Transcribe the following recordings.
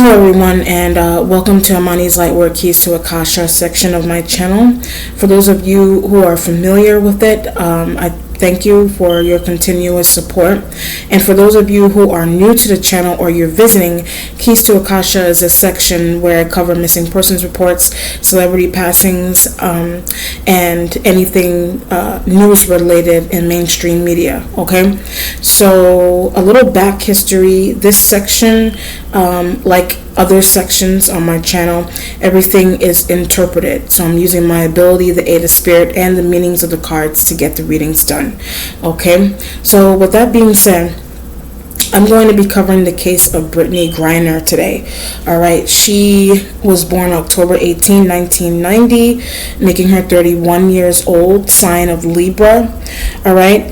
Hello everyone, and welcome to Amani's Lightwork Keys to Akasha section of my channel. For those of you who are familiar with it, I thank you for your continuous support. And for those of you who are new to the channel or you're visiting, Keys to Akasha is a section where I cover missing persons reports, celebrity passings, and anything news related in mainstream media. Okay, so a little back history. This section, like other sections on my channel, everything is interpreted. So I'm using my ability, the aid of spirit, and the meanings of the cards to get the readings done. Okay, so with that being said, I'm going to be covering the case of Brittney Griner today. All right, she was born October 18, 1990, making her 31 years old, sign of Libra. All right,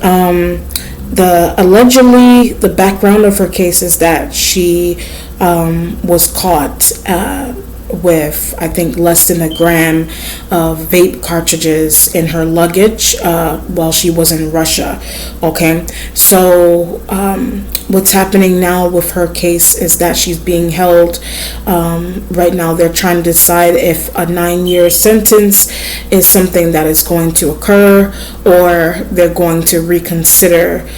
allegedly the background of her case is that she was caught with, I think, less than a gram of vape cartridges in her luggage while she was in Russia. Okay, so what's happening now with her case is that she's being held. Right now they're trying to decide if a 9-year sentence is something that is going to occur, or they're going to reconsider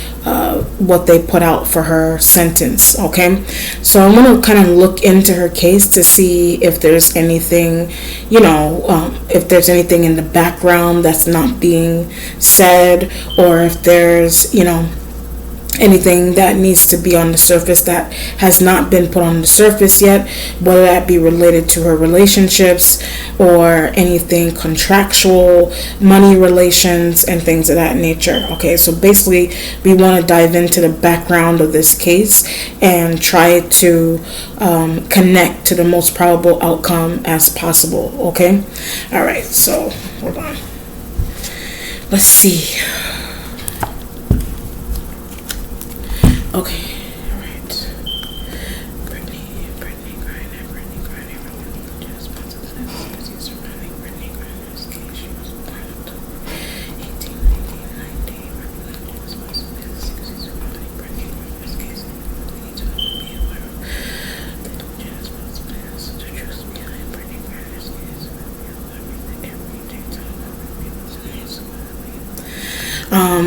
what they put out for her sentence. Okay, so I'm going to kind of look into her case to see if there's anything, if there's anything in the background that's not being said, or if there's, anything that needs to be on the surface that has not been put on the surface yet, whether that be related to her relationships or anything contractual, money relations, and things of that nature. Okay, so basically we want to dive into the background of this case and try to connect to the most probable outcome as possible. Okay, all right, so hold on, let's see. Okay, all right. Brittney Griner, responsiveness, because he's surrounding Brittney Griner's case. She was born October 18, 1990. Responsiveness, because he's surrounding Brittney Griner's case. We need to be aware of the responsiveness, the truth behind Brittney Griner's case.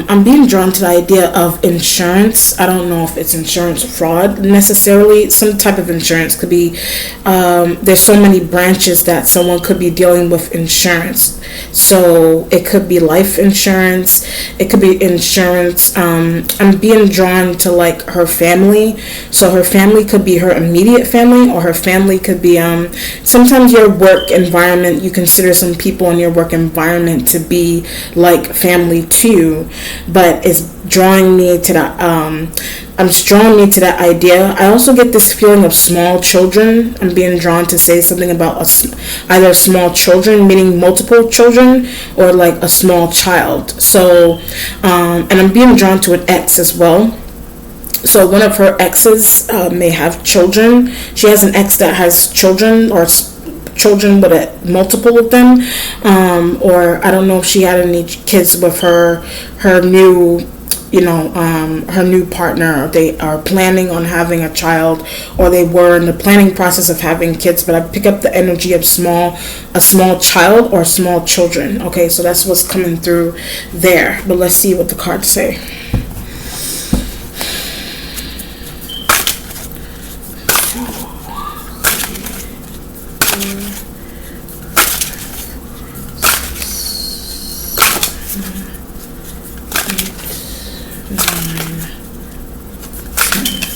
I'm being drawn to the idea of insurance. I don't know if it's insurance fraud necessarily. Some type of insurance could be, there's so many branches that someone could be dealing with insurance. So it could be life insurance, it could be insurance. I'm being drawn to like her family. So her family could be her immediate family, or her family could be, sometimes your work environment, you consider some people in your work environment to be like family too, but it's drawing me to that, that idea. I also get this feeling of small children. I'm being drawn to say something about either small children, meaning multiple children, or like a small child. So, and I'm being drawn to an ex as well. So one of her exes may have children. She has an ex that has children, or children with multiple of them, or I don't know if she had any kids with her new her new partner, or they are planning on having a child, or they were in the planning process of having kids. But I pick up the energy of a small child or small children. Okay, so that's what's coming through there. But let's see what the cards say.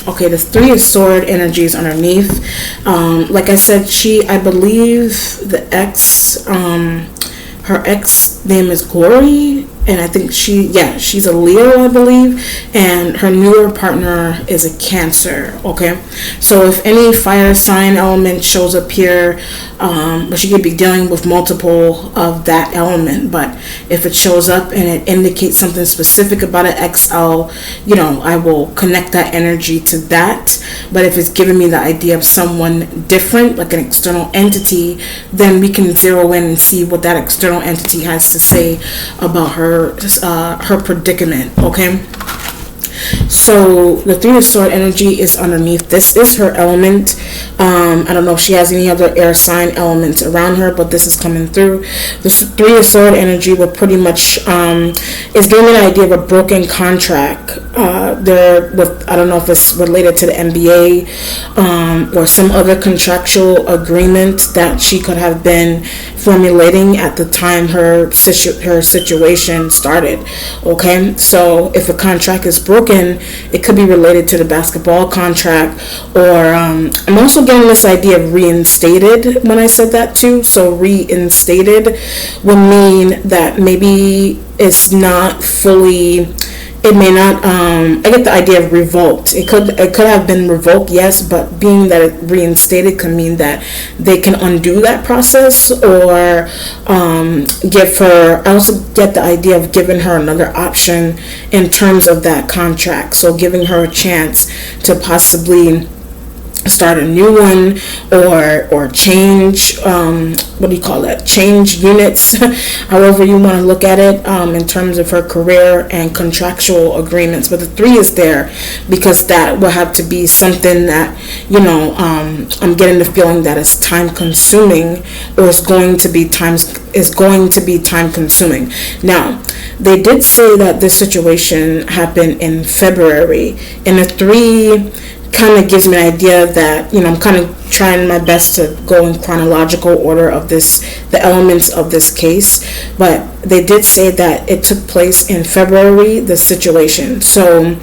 Okay, the Three of Sword energies underneath. Like I said, I believe the ex, her ex name is Glory, and I think she's a Leo, I believe, and her newer partner is a Cancer. Okay, so if any fire sign element shows up here, but she could be dealing with multiple of that element. But if it shows up and it indicates something specific about an ex, I will connect that energy to that. But if it's giving me the idea of someone different, like an external entity, then we can zero in and see what that external entity has to say about her predicament. Okay, So the Three of Sword energy is underneath. This is her element. I don't know if she has any other air sign elements around her, but this is coming through. The Three of Sword energy will pretty much is giving me an idea of a broken contract. There, with, I don't know if it's related to the NBA or some other contractual agreement that she could have been formulating at the time her situation started. Okay, so if a contract is broken, it could be related to the basketball contract, or I'm also getting this idea of reinstated when I said that too. So reinstated would mean that maybe it's not fully, it may not, I get the idea of revoked. It could have been revoked, yes, but being that it reinstated could mean that they can undo that process, or give her, I also get the idea of giving her another option in terms of that contract. So giving her a chance to possibly start a new one, or change, what do you call that, change units, however you want to look at it, in terms of her career and contractual agreements. But the 3 is there because that will have to be something that, you know, I'm getting the feeling that it's time consuming, or is going to be time consuming. Now, they did say that this situation happened in February, and the 3 kind of gives me an idea that, you know, I'm kind of trying my best to go in chronological order of this, the elements of this case, but they did say that it took place in February, the situation. So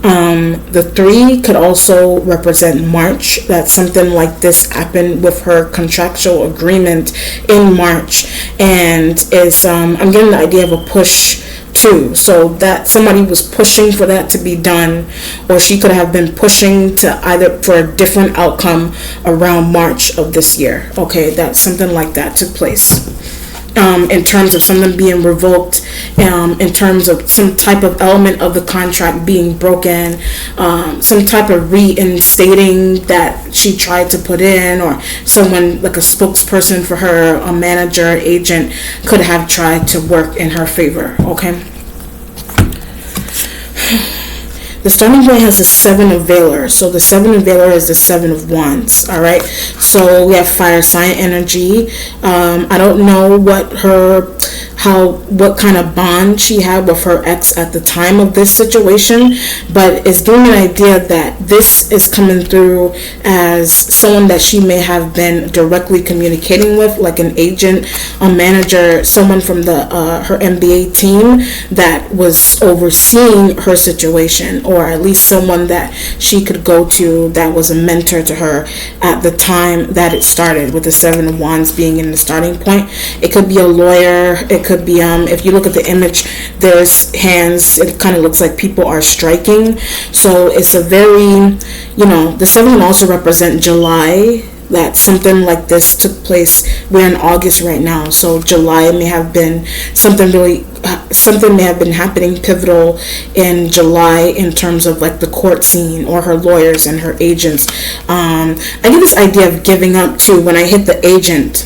the 3 could also represent March, that something like this happened with her contractual agreement in March, and is I'm getting the idea of a push too, so that somebody was pushing for that to be done, or she could have been pushing to either for a different outcome around March of this year. Okay, that something like that took place. In terms of something being revoked, in terms of some type of element of the contract being broken, some type of reinstating that she tried to put in, or someone like a spokesperson for her, a manager, agent, could have tried to work in her favor. Okay. The starting point has the 7 of Valor. So the 7 of Valor is the 7 of Wands. All right. So we have fire sign energy. I don't know what kind of bond she had with her ex at the time of this situation, but it's giving me an idea that this is coming through as someone that she may have been directly communicating with, like an agent, a manager, someone from the her MBA team that was overseeing her situation, or at least someone that she could go to that was a mentor to her at the time that it started, with the 7 of Wands being in the starting point. It could be a lawyer. It could be, if you look at the image, there's hands. It kind of looks like people are striking. So it's a very, you know, the 7 can also represent July, that something like this took place. We're in August right now, so July may have been something may have been happening pivotal in July in terms of like the court scene, or her lawyers and her agents. I get this idea of giving up too when I hit the agent.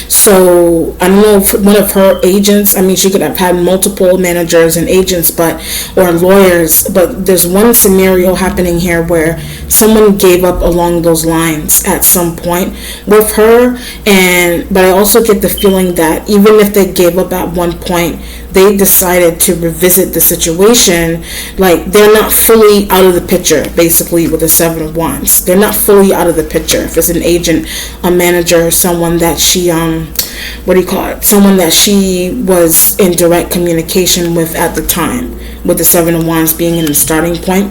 So I don't know if one of her agents, I mean, she could have had multiple managers and agents, or lawyers, but there's one scenario happening here where someone gave up along those lines at some point with her. But I also get the feeling that even if they gave up at one point, they decided to revisit the situation. Like, they're not fully out of the picture, basically, with the 7 of Wands. They're not fully out of the picture. If it's an agent, a manager, someone that she, someone that she was in direct communication with at the time, with the 7 of Wands being in the starting point.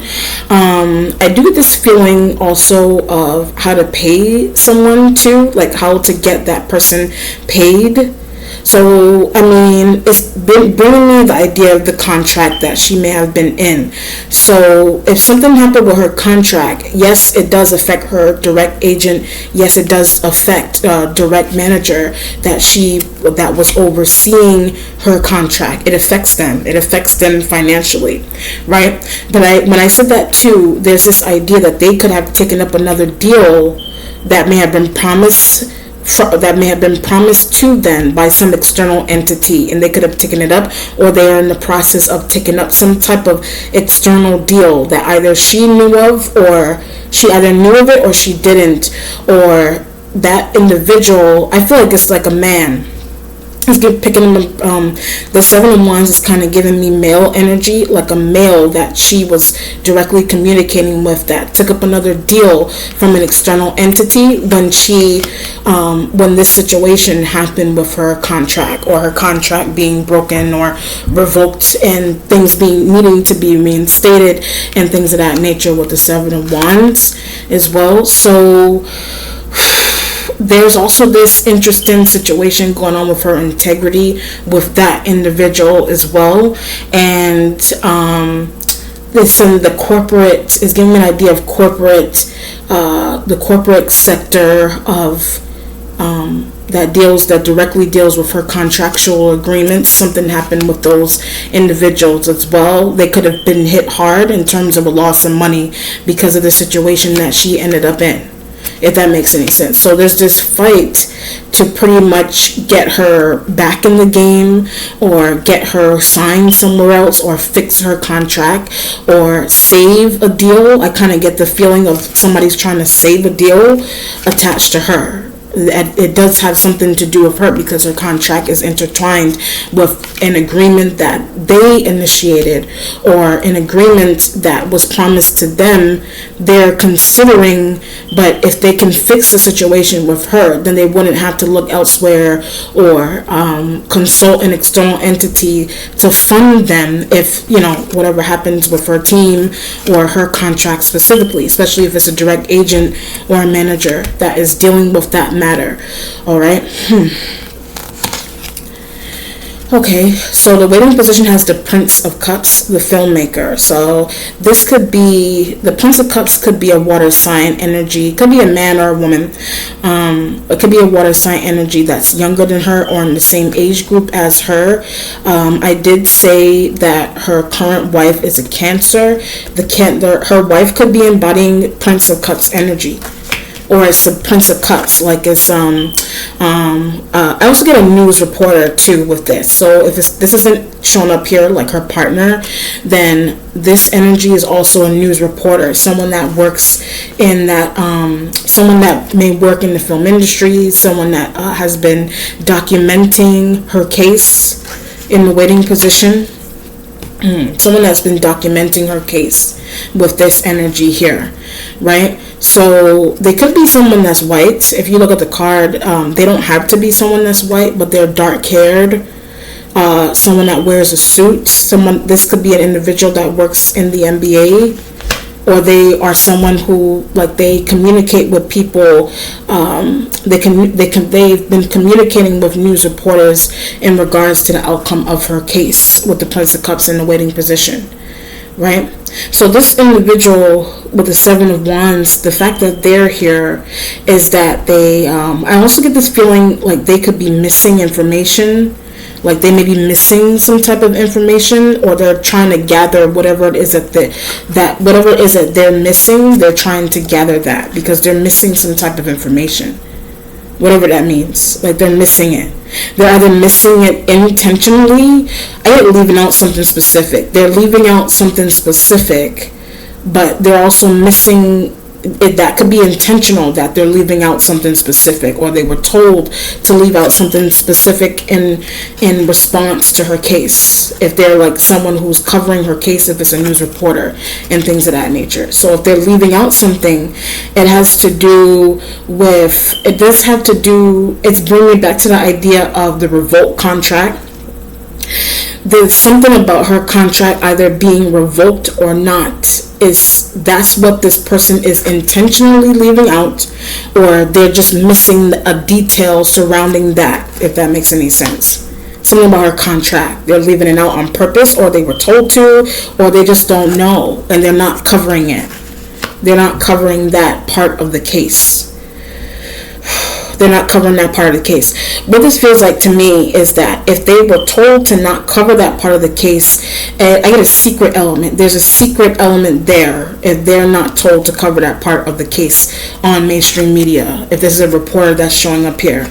I do get this feeling also of how to pay someone too, like how to get that person paid. So, I mean, it's been bringing me the idea of the contract that she may have been in. So, if something happened with her contract, yes, it does affect her direct agent. Yes, it does affect direct manager that was overseeing her contract. It affects them. It affects them financially, right? But when I said that too, there's this idea that they could have taken up another deal that may have been promised that may have been promised to them by some external entity, and they could have taken it up, or they are in the process of taking up some type of external deal that either she knew of, or she either knew of it or she didn't, or that individual, I feel like it's like a man. It's picking the Seven of Wands is kind of giving me male energy, like a male that she was directly communicating with, that took up another deal from an external entity when this situation happened with her contract, or her contract being broken or revoked, and things needing to be reinstated and things of that nature with the Seven of Wands as well. So there's also this interesting situation going on with her integrity with that individual as well. And this in the corporate is giving me an idea of the corporate sector of that directly deals with her contractual agreements. Something happened with those individuals as well. They could have been hit hard in terms of a loss of money because of the situation that she ended up in, if that makes any sense. So there's this fight to pretty much get her back in the game, or get her signed somewhere else, or fix her contract, or save a deal. I kind of get the feeling of somebody's trying to save a deal attached to her. It does have something to do with her because her contract is intertwined with an agreement that they initiated, or an agreement that was promised to them. They're considering, but if they can fix the situation with her, then they wouldn't have to look elsewhere, or consult an external entity to fund them if, whatever happens with her team or her contract specifically, especially if it's a direct agent or a manager that is dealing with that matter. All right. Okay, so the waiting position has the Prince of Cups, the filmmaker. So this could be, the Prince of Cups could be a water sign energy. It could be a man or a woman. It could be a water sign energy that's younger than her or in the same age group as her. I did say that her current wife is a Cancer. Her wife could be embodying Prince of Cups energy, or it's a Prince of Cups, like it's I also get a news reporter too with this. So if this isn't shown up here like her partner, then this energy is also a news reporter, someone that works in that someone that may work in the film industry, someone that has been documenting her case in the waiting position. Someone that's been documenting her case with this energy here, right? So they could be someone that's white. If you look at the card, they don't have to be someone that's white, but they're dark haired. Someone that wears a suit. This could be an individual that works in the NBA, or they are someone who, like, they communicate with people. They've been communicating with news reporters in regards to the outcome of her case with the Prince of Cups in the waiting position, right? So this individual with the Seven of Wands, the fact that they're here is that they, I also get this feeling like they could be missing information. Like they may be missing some type of information, or they're trying to gather whatever it is that they're missing. They're trying to gather that because they're missing some type of information, whatever that means. Like they're missing it. They're either missing it intentionally. I ain't leaving out something specific. They're leaving out something specific, but they're also missing it. That could be intentional, that they're leaving out something specific, or they were told to leave out something specific in response to her case, if they're like someone who's covering her case, if it's a news reporter and things of that nature. So if they're leaving out something, it has to do with, it does have to do, it's bringing me back to the idea of the revolt contract. There's something about her contract either being revoked or not. That's what this person is intentionally leaving out, or they're just missing a detail surrounding that, if that makes any sense. Something about her contract, they're leaving it out on purpose, or they were told to, or they just don't know, and they're not covering it. They're not covering that part of the case. they're not covering that part of the case. What this feels like to me is that if they were told to not cover that part of the case, I get a secret element. There's a secret element there if they're not told to cover that part of the case on mainstream media. If this is a reporter that's showing up here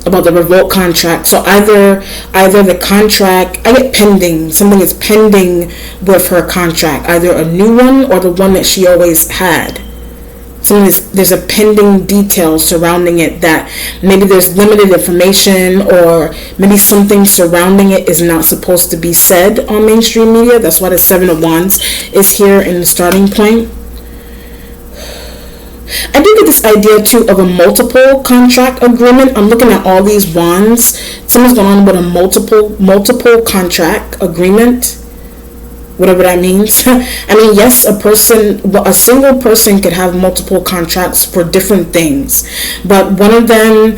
about the revolt contract. So either the contract, I get pending, something is pending with her contract, either a new one or the one that she always had. There's a pending detail surrounding it that maybe there's limited information, or maybe something surrounding it is not supposed to be said on mainstream media. That's why the Seven of Wands is here in the starting point. I do get this idea too of a multiple contract agreement. I'm looking at all these wands. Something's going on with a multiple contract agreement, whatever that means. I mean, yes, a single person could have multiple contracts for different things, but one of them,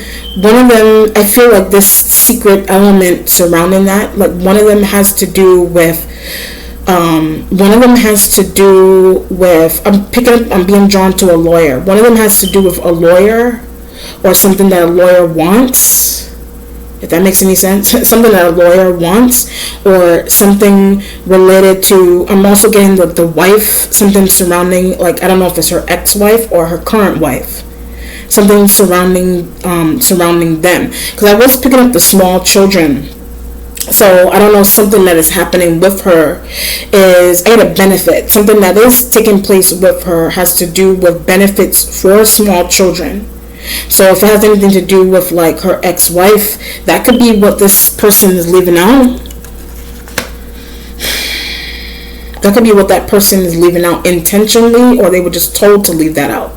I feel like this secret element surrounding that, like one of them has to do with I'm being drawn to a lawyer. One of them has to do with a lawyer or something that a lawyer wants, if that makes any sense. Something that a lawyer wants, or something related to, I'm also getting the wife, something surrounding, like, I don't know if it's her ex-wife or her current wife. Something surrounding them. Because I was picking up the small children. So I don't know, something that is happening with her is, I get a benefit. Something that is taking place with her has to do with benefits for small children. So if it has anything to do with like her ex-wife, that could be what this person is leaving out. That could be what that person is leaving out intentionally, or they were just told to leave that out.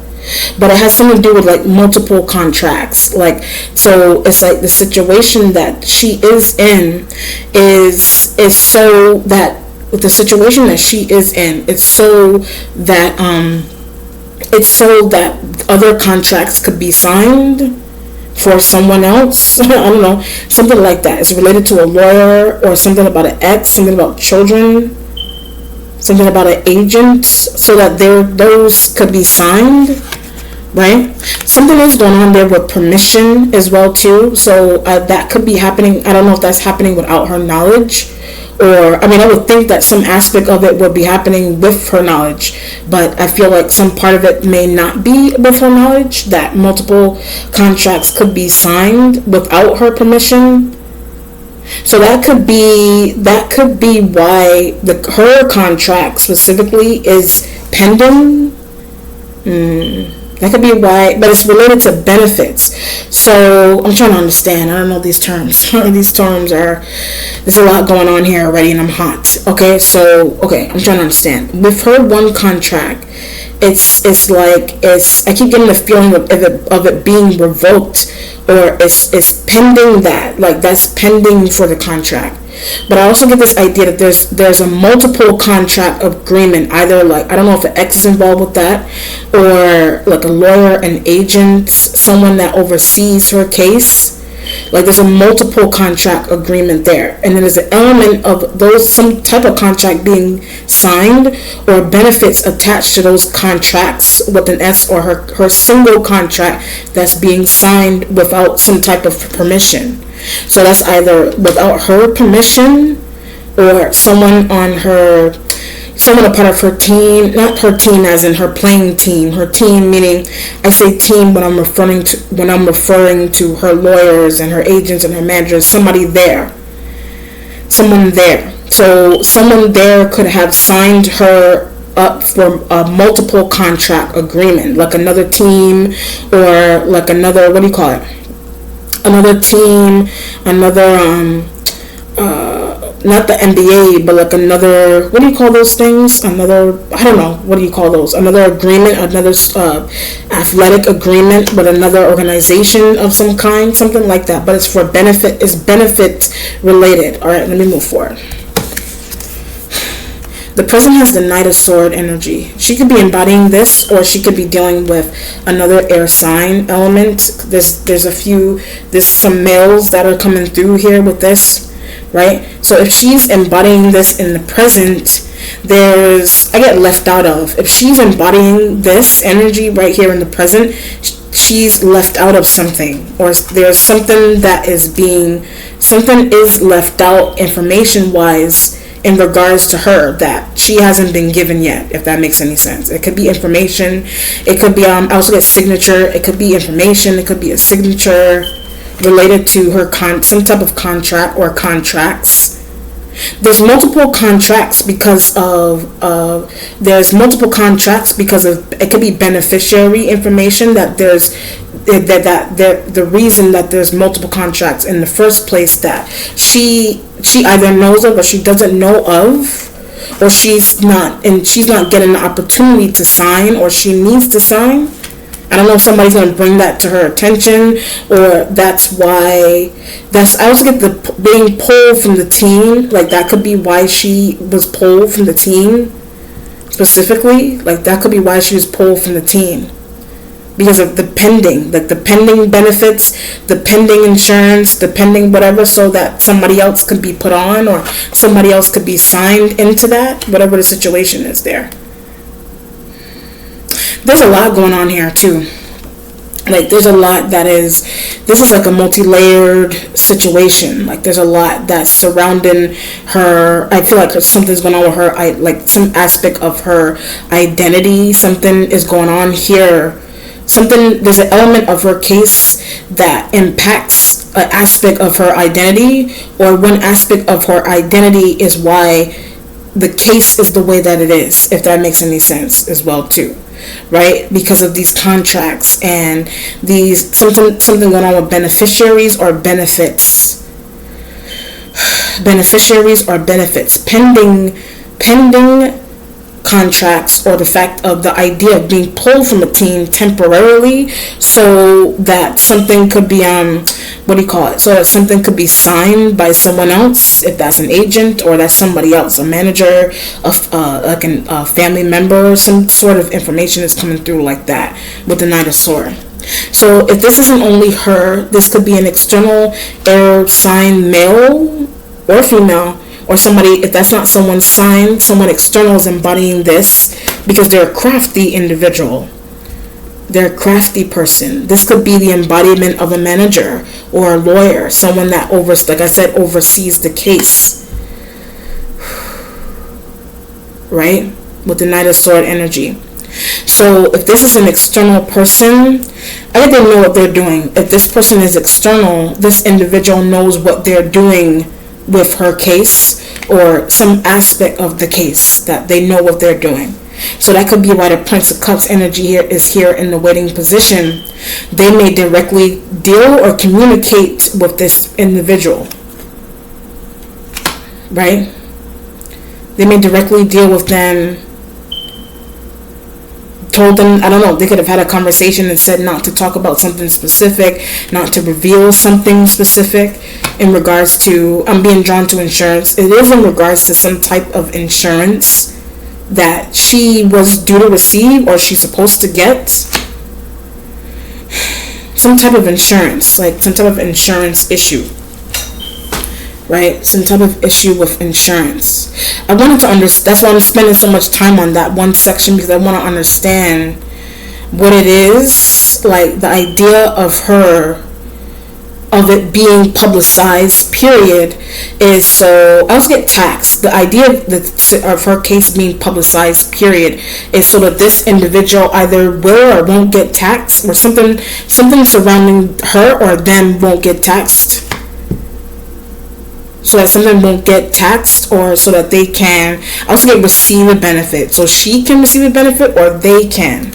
But it has something to do with like multiple contracts. Like, so it's like the situation that she is in is so that the situation that she is in, it's so that other contracts could be signed for someone else. I don't know, something like that. It's related to a lawyer, or something about an ex, something about children, something about an agent, so that those could be signed, right? Something is going on there with permission as well too. So that could be happening. I don't know if that's happening without her knowledge, or I mean, I would think that some aspect of it would be happening with her knowledge, but I feel like some part of it may not be with her knowledge, that multiple contracts could be signed without her permission. So that could be why her contract specifically is pending. That could be why, but it's related to benefits. So I'm trying to understand. I don't know these terms. These terms there's a lot going on here already, and I'm hot. Okay, I'm trying to understand. With her one contract, it's like I keep getting the feeling of it being revoked, or it's pending that, like that's pending for the contract. But I also get this idea that there's a multiple contract agreement, either like, I don't know if an ex is involved with that, or like a lawyer, an agent, someone that oversees her case. Like there's a multiple contract agreement there, and then there's an element of some type of contract being signed, or benefits attached to those contracts with an S, or her single contract that's being signed without some type of permission. So that's either without her permission, or someone a part of her team, not her team as in her playing team, her team meaning, I say team when I'm referring to her lawyers and her agents and her managers, someone there. So someone there could have signed her up for a multiple contract agreement, like another team, or like another, what do you call it? Another team, not the NBA, but like another, what do you call those things? Another, I don't know, what do you call those? Another agreement, another athletic agreement with another organization of some kind, something like that. But it's for benefit, it's benefit related. All right, let me move forward. The present has the Knight of Sword energy. She could be embodying this, or she could be dealing with another air sign element. There's some males that are coming through here with this, right? So if she's embodying this in the present, I get left out of. If she's embodying this energy right here in the present, she's left out of something, or there's something something is left out information wise in regards to her that she hasn't been given yet, if that makes any sense. It could be information, it could be I also get signature, it could be information, it could be a signature related to her some type of contract or contracts. There's multiple contracts because of it could be beneficiary information, that there's the reason that there's multiple contracts in the first place, that she either knows of or she doesn't know of, or she's not getting the opportunity to sign, or she needs to sign. I don't know if somebody's going to bring that to her attention, or I also get the being pulled from the team. Like, that could be why she was pulled from the team specifically. Like, that could be why she was pulled from the team, because of the pending benefits, the pending insurance, the pending whatever, so that somebody else could be put on, or somebody else could be signed into that, whatever the situation is there. There's a lot going on here too. Like, there's a lot this is like a multi-layered situation. Like, there's a lot that's surrounding her. I feel like something's going on with her, like some aspect of her identity. Something is going on here. There's an element of her case that impacts an aspect of her identity, or one aspect of her identity is why the case is the way that it is, if that makes any sense as well too. Right? Because of these contracts and these something going on with beneficiaries or benefits, pending contracts, or the fact of the idea of being pulled from a team temporarily, so that something could be so that something could be signed by someone else, if that's an agent, or that's somebody else, a manager, like a family member, some sort of information is coming through like that with the Knight of Swords. So if this isn't only her, this could be an external air sign, male or female, or somebody, if that's not someone's sign, someone external is embodying this, because they're a crafty individual. They're a crafty person. This could be the embodiment of a manager or a lawyer, someone that oversees the case. Right? With the Knight of Swords energy. So if this is an external person, I think they know what they're doing. If this person is external, this individual knows what they're doing with her case, or some aspect of the case, that they know what they're doing. So that could be why the Prince of Cups energy here is here in the waiting position. They may directly deal or communicate with this individual, right? They may directly deal with them, told them, I don't know, they could have had a conversation and said not to talk about something specific, not to reveal something specific in regards to, I'm being drawn to insurance. It is in regards to some type of insurance that she was due to receive, or she's supposed to get. Some type of insurance, like some type of insurance issue. Right? Some type of issue with insurance. I wanted to understand, that's why I'm spending so much time on that one section, because I want to understand what it is, like the idea of it being publicized, period, is so I also get taxed. The idea of her case being publicized, period, is so that this individual either will or won't get taxed, or something surrounding her or them won't get taxed. So that something won't get taxed, or so that they can also receive a benefit. So she can receive a benefit, or they can.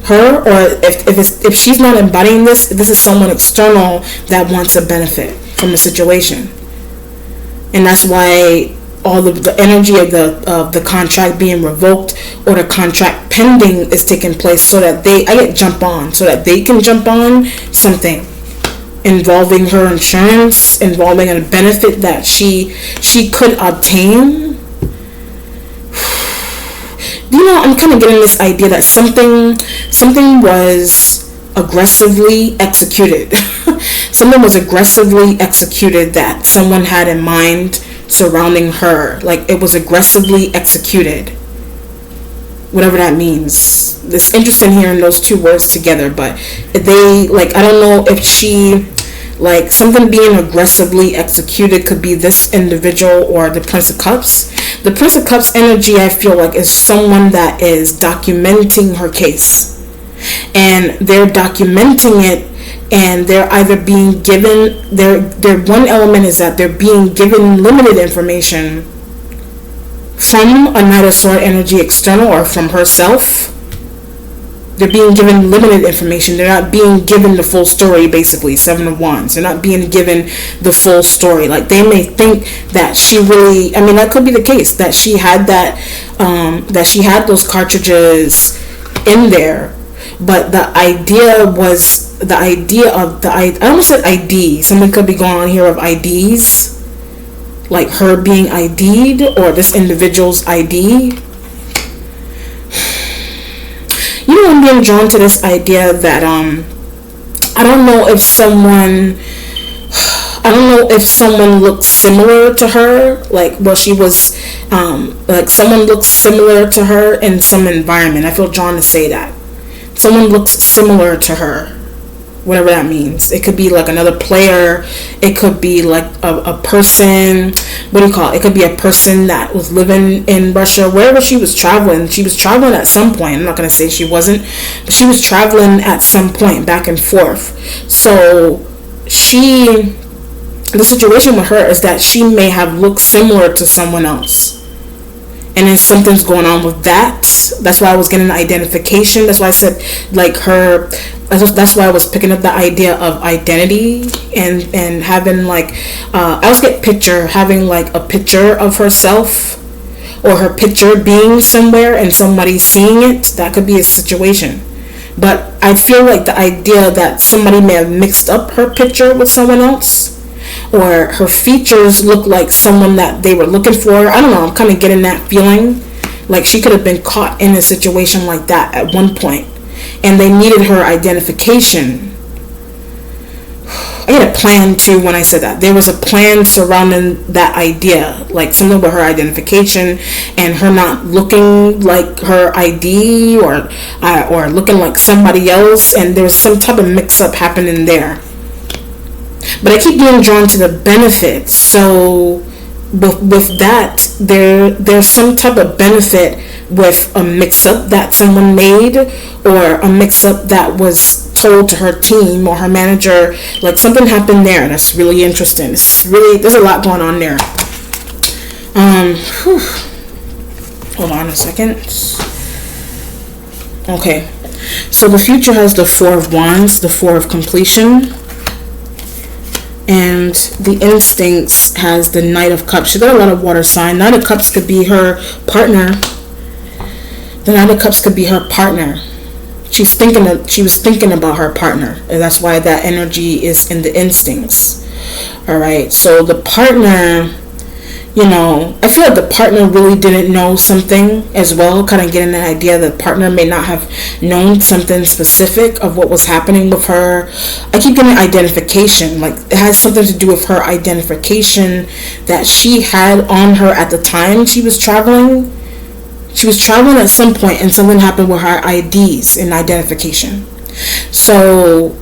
Her, or if she's not embodying this is someone external that wants a benefit from the situation. And that's why all the energy of the contract being revoked, or the contract pending, is taking place, so that so that they can jump on something involving her insurance, involving a benefit that she could obtain. I'm kind of getting this idea that something was aggressively executed. Something was aggressively executed that someone had in mind surrounding her. Like, it was aggressively executed. whatever that means. It's interesting hearing those two words together, but they, like, I don't know if she, like, something being aggressively executed could be this individual or the Prince of Cups. The Prince of Cups energy, I feel like, is someone that is documenting her case, and they're documenting it, and they're either being given, their one element is that they're being given limited information from a Knight of Sword energy external or from herself. They're being given limited information. They're not being given the full story, basically. Seven of Wands. They're not being given the full story. Like, they may think that she really, I mean, that could be the case, that she had that she had those cartridges in there, but the idea of I almost said ID. Something could be going on here of IDs, like her being ID'd or this individual's ID. You know, I'm being drawn to this idea that I don't know if someone looks similar to her, like, well, she was like, someone looks similar to her in some environment. I feel drawn to say that someone looks similar to her, whatever that means. It could be like another player. It could be like a person. What do you call it? It could be a person that was living in Russia, wherever she was traveling. She was traveling at some point. I'm not going to say she wasn't, but she was traveling at some point back and forth. So the situation with her is that she may have looked similar to someone else. And then something's going on with that. That's why I was getting the identification. That's why I said, like, her. That's why I was picking up the idea of identity and having, like, I always get having like a picture of herself, or her picture being somewhere and somebody seeing it. That could be a situation. But I feel like the idea that somebody may have mixed up her picture with someone else, or her features look like someone that they were looking for. I don't know. I'm kind of getting that feeling. Like, she could have been caught in a situation like that at one point, and they needed her identification. I had a plan too when I said that. There was a plan surrounding that idea, like something with her identification and her not looking like her ID or looking like somebody else, and there's some type of mix-up happening there. But I keep being drawn to the benefits. So with that, there's some type of benefit with a mix-up that someone made, or a mix-up that was told to her team or her manager. Like, something happened there that's really interesting. There's a lot going on there. Hold on a second. Okay, so the future has the Four of Wands, the Four of Completion, and the Instincts has the Knight of Cups. She got a lot of water sign. Knight of Cups could be her partner. The Knight of Cups could be her partner. She was thinking about her partner, and that's why that energy is in the Instincts. All right, so the partner, I feel like the partner really didn't know something as well. Kind of getting the idea that the partner may not have known something specific of what was happening with her. I keep getting identification, like it has something to do with her identification that she had on her at the time she was traveling. She was traveling at some point, and something happened with her IDs and identification. So,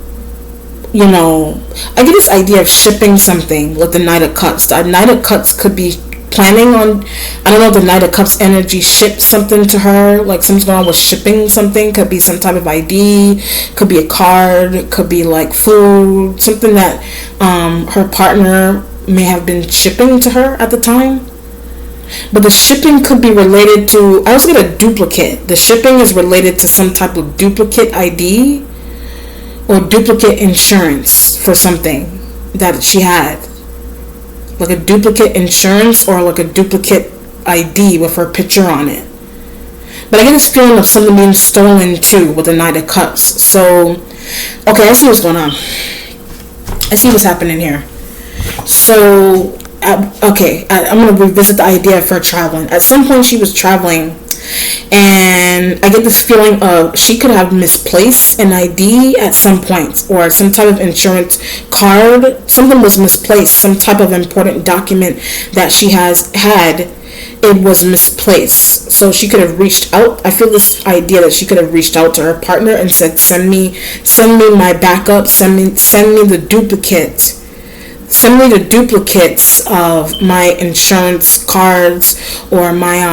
I get this idea of shipping something with the Knight of Cups. The Knight of Cups could be planning on, I don't know if the Knight of Cups energy shipped something to her, like something's going on with shipping something. Could be some type of ID, could be a card, could be like food, something that her partner may have been shipping to her at the time. But the shipping could be related to, I also get a duplicate. The shipping is related to some type of duplicate ID or duplicate insurance for something that she had. Like a duplicate insurance or like a duplicate ID with her picture on it. But I get this feeling of something being stolen too with the Knight of Cups. So, okay, I see what's going on. I see what's happening here. So, I'm going to revisit the idea of her traveling. At some point she was traveling, and I get this feeling of she could have misplaced an ID at some point, or some type of insurance card. Something was misplaced, some type of important document that she has had it was misplaced. So she could have reached out. I feel this idea that she could have reached out to her partner and said, send me my backup, send me the duplicate. Send me the duplicates of my insurance cards or my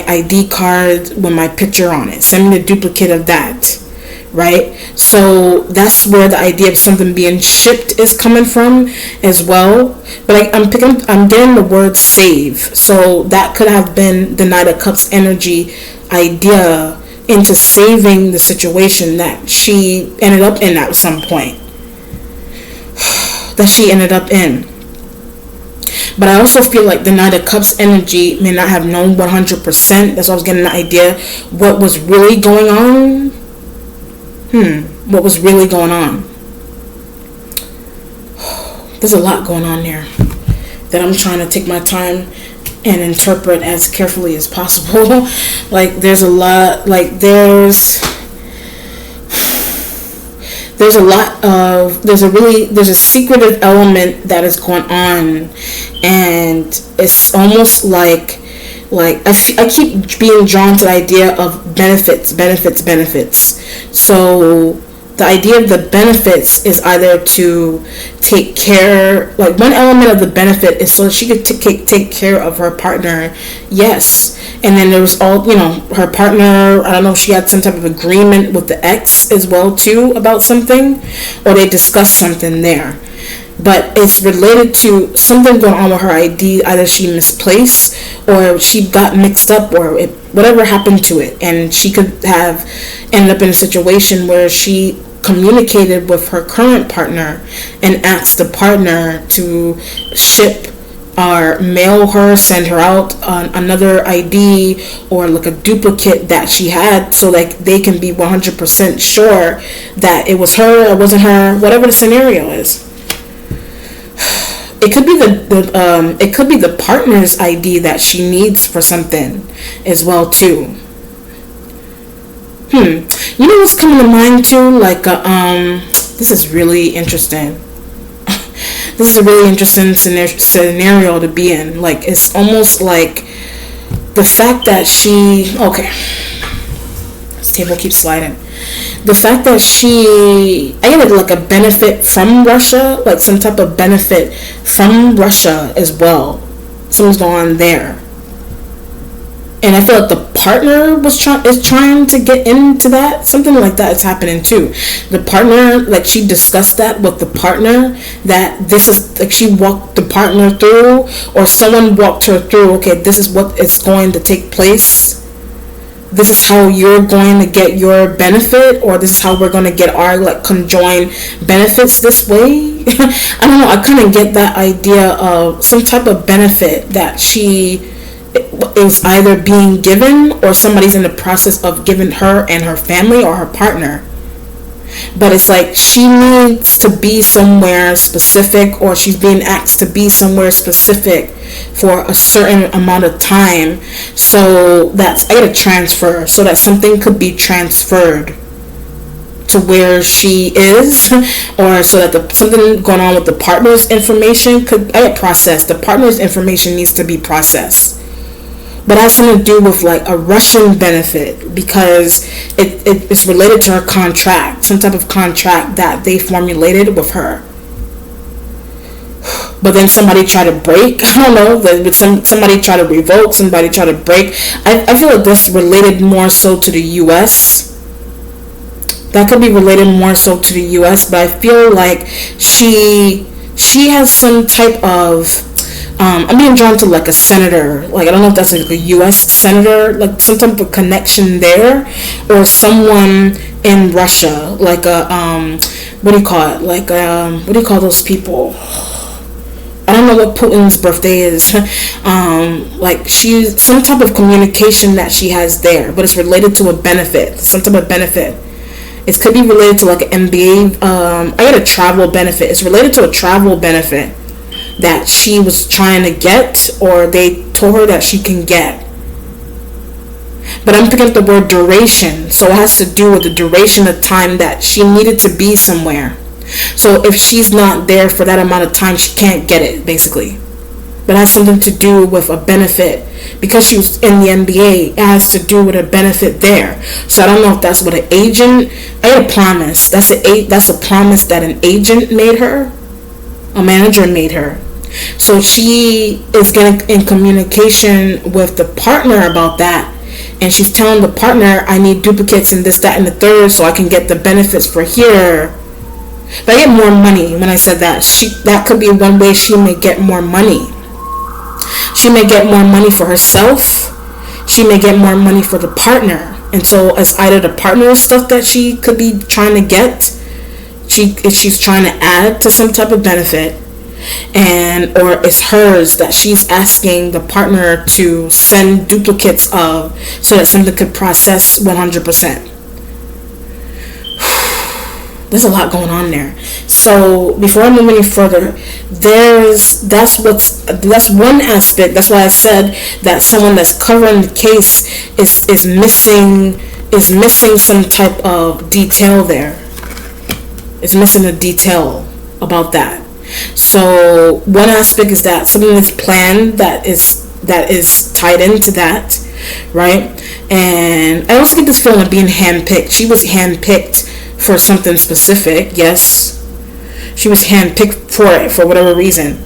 ID card with my picture on it. Send me the duplicate of that, right? So that's where the idea of something being shipped is coming from as well. But I'm getting the word save, so that could have been the Knight of Cups energy idea into saving the situation that she ended up in at some point. That she ended up in. But I also feel like the Knight of Cups energy may not have known 100%. That's why I was getting the idea what was really going on. What was really going on? There's a lot going on there that I'm trying to take my time and interpret as carefully as possible. Like there's a lot, like there's a secretive element that is going on, and it's almost like I keep being drawn to the idea of benefits. So the idea of the benefits is either to take care, like one element of the benefit is so that she could take care of her partner, yes. And then there was all, her partner, I don't know if she had some type of agreement with the ex as well too about something, or they discussed something there. But it's related to something going on with her ID. Either she misplaced or she got mixed up, or whatever happened to it. And she could have ended up in a situation where she communicated with her current partner and asked the partner to ship or mail her, send her out another ID or like a duplicate that she had, so like they can be 100% sure that it was her, it wasn't her, whatever the scenario is. It could be the partner's ID that she needs for something as well too. You know what's coming to mind too? Like this is really interesting. This is a really interesting scenario to be in. Like it's almost like the fact that this table keeps sliding. The fact that I get like a benefit from Russia, like some type of benefit from Russia as well. Something's going on there. And I feel like the partner is trying to get into that. Something like that is happening too. The partner, like she discussed that with the partner, that this is like she walked the partner through, or someone walked her through. Okay, this is what is going to take place. This is how you're going to get your benefit, or this is how we're going to get our like conjoined benefits this way. I don't know. I kind of get that idea of some type of benefit that she is either being given or somebody's in the process of giving her and her family or her partner. But it's like she needs to be somewhere specific, or she's being asked to be somewhere specific for a certain amount of time. So that's, I gotta transfer, so that something could be transferred to where she is, or so that something going on with the partner's information could get processed. The partner's information needs to be processed. But it has something to do with like a Russian benefit, because it's related to her contract, some type of contract that they formulated with her. But then somebody tried to break, I don't know, somebody tried to revoke, somebody tried to break. I feel like that's related more so to the U.S. That could be related more so to the U.S., but I feel like she has some type of I'm being drawn to like a senator, like I don't know if that's like a U.S. senator, like some type of connection there, or someone in Russia, like a what do you call it? Like what do you call those people? I don't know what Putin's birthday is. Like she's some type of communication that she has there, but it's related to a benefit, some type of benefit. It could be related to like an MBA. I got a travel benefit. It's related to a travel benefit that she was trying to get, or they told her that she can get. But I'm picking up the word duration, so it has to do with the duration of time that she needed to be somewhere. So if she's not there for that amount of time, she can't get it, basically. but it has something to do with a benefit. Because she was in the NBA, it has to do with a benefit there. So I don't know if that's what an agent, a promise. That's a promise that an agent made her, a manager made her. So she is getting in communication with the partner about that, and she's telling the partner, I need duplicates and this, that, and the third, so I can get the benefits for here. But I get more money. When I said that, that could be one way she may get more money. She may get more money for herself. She may get more money for the partner. And so as either the partner stuff that she could be trying to get, she's trying to add to some type of benefit, and or it's hers that she's asking the partner to send duplicates of, so that something could process 100%. There's a lot going on there. So before I move any further, that's one aspect. That's why I said that someone that's covering the case is missing some type of detail there. It's missing a detail about that. So one aspect is that something is planned that is tied into that, right? And I also get this feeling of being handpicked. She was handpicked for something specific. Yes, she was handpicked for it for whatever reason,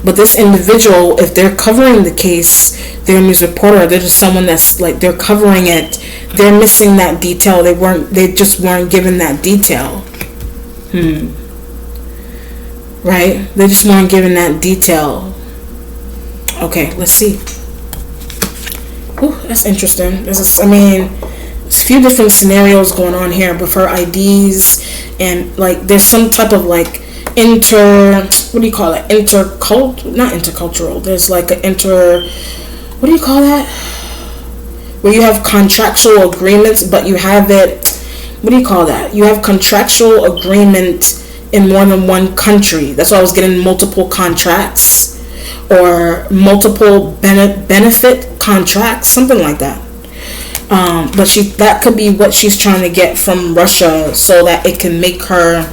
but this individual, if they're covering the case, they're a news reporter, they're just someone that's like, they're covering it, they're missing that detail. They just weren't given that detail. Right, they just weren't given that detail. Okay, let's see. Ooh, that's interesting. There's a few different scenarios going on here, but for IDs, and like there's some type of like not intercultural, there's like what do you call that, where you have contractual agreements, but you have it, what do you call that, you have contractual agreement in more than one country. That's why I was getting multiple contracts or multiple benefit contracts, something like that. But that could be what she's trying to get from Russia, so that it can make her,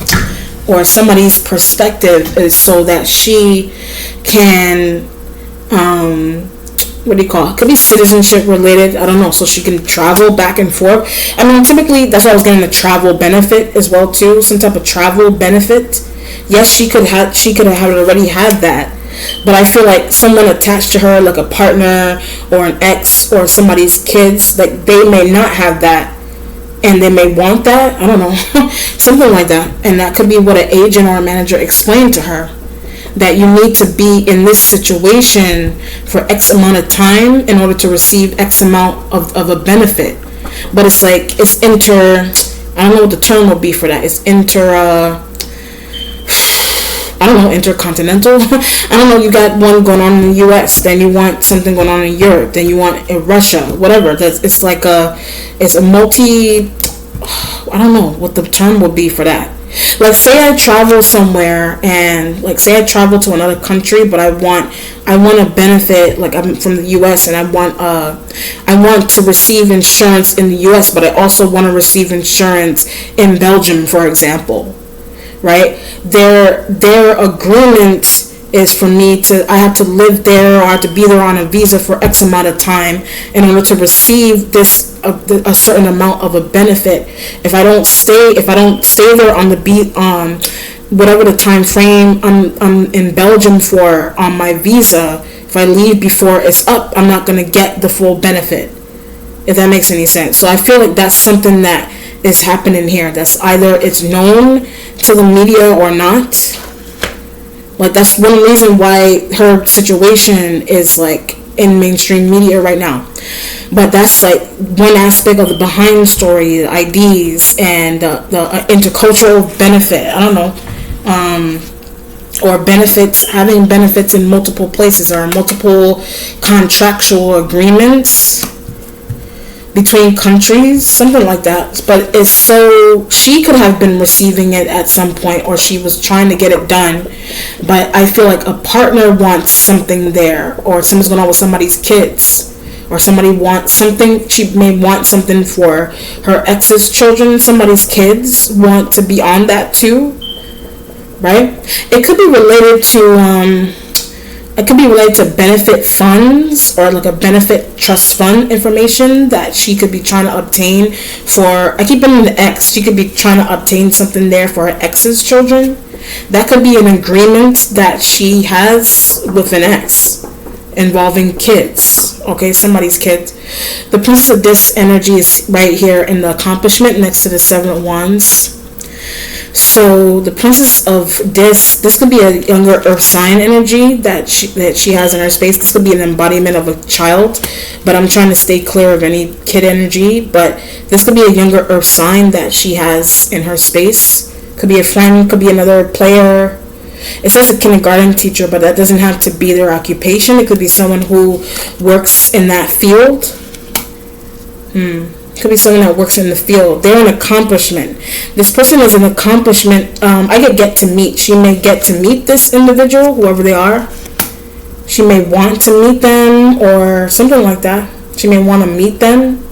or somebody's perspective is so that she can, what do you call it? Could be citizenship related. I don't know. So she can travel back and forth. Typically that's why I was getting the travel benefit as well too. Some type of travel benefit. Yes, she could have already had that. But I feel like someone attached to her, like a partner or an ex or somebody's kids, like they may not have that, and they may want that. I don't know. Something like that. And that could be what an agent or a manager explained to her, that you need to be in this situation for X amount of time in order to receive X amount of a benefit. But it's like, it's I don't know what the term will be for that. It's intercontinental. I don't know, you got one going on in the US, then you want something going on in Europe, then you want in Russia, whatever. It's a multi, I don't know what the term will be for that. Like, say I travel somewhere, and like say I travel to another country, but I want a benefit, like I'm from the US and I want to receive insurance in the US, but I also want to receive insurance in Belgium, for example. Right? Their agreement is for me I have to live there, or I have to be there on a visa for X amount of time in order to receive this a certain amount of a benefit. If I don't stay there on the whatever the time frame I'm in Belgium for on my visa, if I leave before it's up, I'm not going to get the full benefit, if that makes any sense. So I feel like that's something that is happening here. That's either it's known to the media or not. Like, that's one reason why her situation is like in mainstream media right now. But that's like one aspect of the behind story, the IDs and the intercultural benefit. I don't know, or benefits, having benefits in multiple places, or multiple contractual agreements between countries, something like that. But it's so, she could have been receiving it at some point, or she was trying to get it done. But I feel like a partner wants something there, or something's going on with somebody's kids, or somebody wants something. She may want something for her ex's children. Somebody's kids want to be on that too. right? It could be related to benefit funds, or like a benefit trust fund information that she could be trying to obtain for, I keep it in the X, she could be trying to obtain something there for her ex's children. That could be an agreement that she has with an ex involving kids, okay, somebody's kids. The Princess of Discs energy is right here in the accomplishment next to the Seven of Wands. So the Princess of Discs, this could be a younger earth sign energy that she has in her space. This could be an embodiment of a child, but I'm trying to stay clear of any kid energy. But this could be a younger earth sign that she has in her space. Could be a friend, could be another player. It says a kindergarten teacher, but that doesn't have to be their occupation. It could be someone who works in that field. Could be someone that works in the field. They're an accomplishment. This person is an accomplishment. I could get to meet. She may get to meet this individual, whoever they are. She may want to meet them or something like that. She may want to meet them.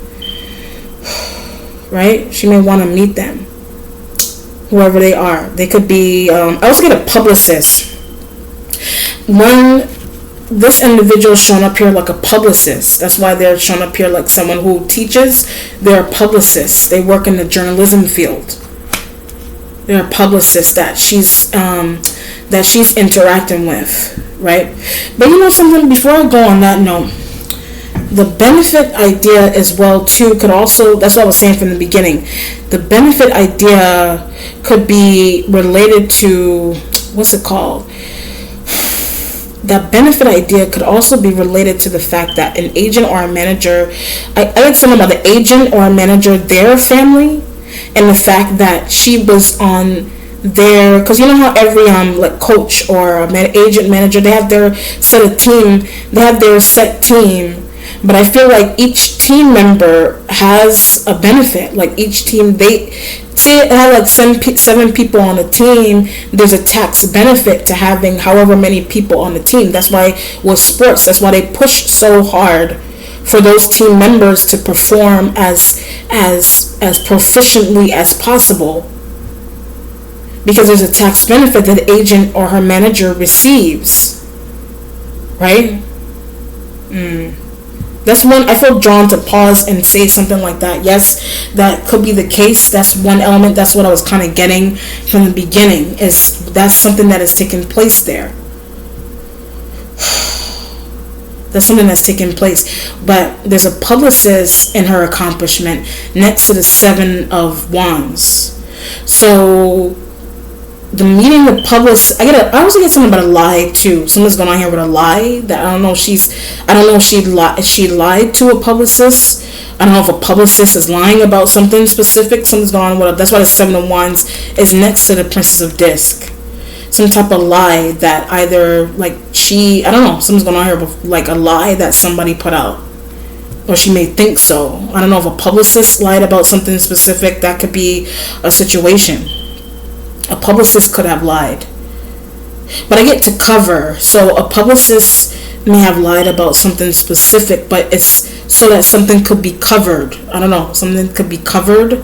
Right? She may want to meet them. Whoever they are. They could be, I also get a publicist. This individual is shown up here like a publicist. That's why they're shown up here like someone who teaches. They're a publicist. They work in the journalism field. They're a publicist that she's interacting with, right? But you know something, before I go on that note, the benefit idea as well too could also, that's what I was saying from the beginning, the benefit idea could be related to, what's it called? That benefit idea could also be related to the fact that an agent or a manager, I read something about the agent or a manager, their family, and the fact that she was on their, because you know how every like coach or agent manager, they have their set team, but I feel like each team member has a benefit. Like each team, they say it had like seven people on a team, there's a tax benefit to having however many people on the team. That's why with sports, that's why they push so hard for those team members to perform as proficiently as possible, because there's a tax benefit that the agent or her manager receives, right? That's one, I feel drawn to pause and say something like that. Yes, that could be the case. That's one element. That's what I was kind of getting from the beginning. Is that's something that has taken place there. That's something that's taken place. But there's a publicist in her accomplishment next to the Seven of Wands. So the meeting with publicist, I also get something about a lie too. Someone's going on here with a lie that I don't know if she lied to a publicist. I don't know if a publicist is lying about something specific. Something's going on with her. That's why the Seven of Wands is next to the Princess of Discs. Some type of lie that either I don't know, something's going on here with like a lie that somebody put out, or she may think so. I don't know if a publicist lied about something specific. That could be a situation. A publicist could have lied. But I get to cover. So a publicist may have lied about something specific, but it's so that something could be covered. I don't know. Something could be covered.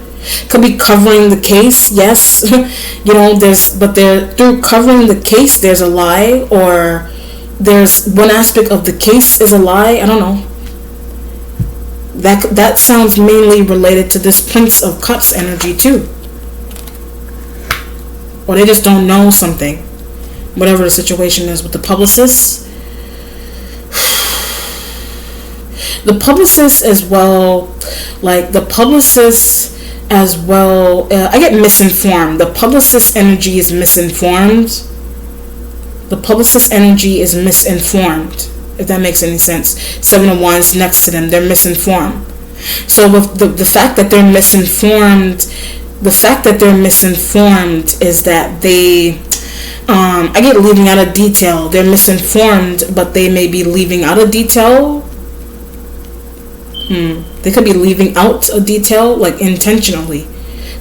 Could be covering the case, yes. Through covering the case, there's a lie, or there's one aspect of the case is a lie. I don't know. That sounds mainly related to this Prince of Cups energy too. Or they just don't know something, whatever the situation is with the publicist. The publicist as well, I get misinformed. The publicist energy is misinformed. The publicist energy is misinformed, if that makes any sense. Seven of Wands next to them, they're misinformed. So with the fact that they're misinformed, is that they, I get leaving out a detail. They're misinformed, but they may be leaving out a detail. They could be leaving out a detail, like intentionally.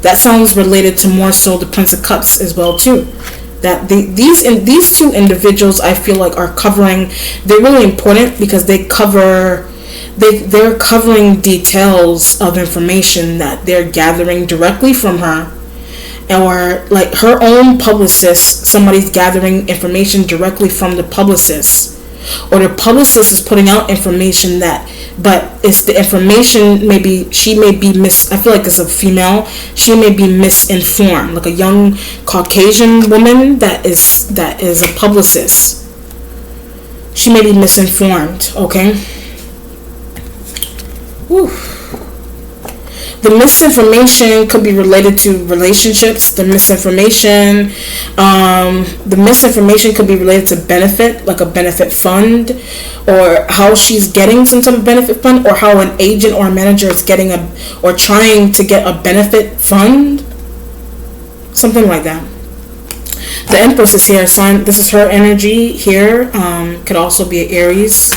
That sounds related to more so the Prince of Cups as well too. That these two individuals, I feel like, are covering. They're really important because they're covering details of information that they're gathering directly from her, or like her own publicist, somebody's gathering information directly from the publicist, or the publicist is putting out information but it's the information, maybe she may be I feel like it's a female, she may be misinformed, like a young Caucasian woman that is a publicist. She may be misinformed, okay? Whew. The misinformation could be related to relationships. The misinformation could be related to benefit, like a benefit fund, or how she's getting some type of benefit fund, or how an agent or a manager is getting or trying to get a benefit fund, something like that. The Empress is here. This is her energy here. Could also be an Aries.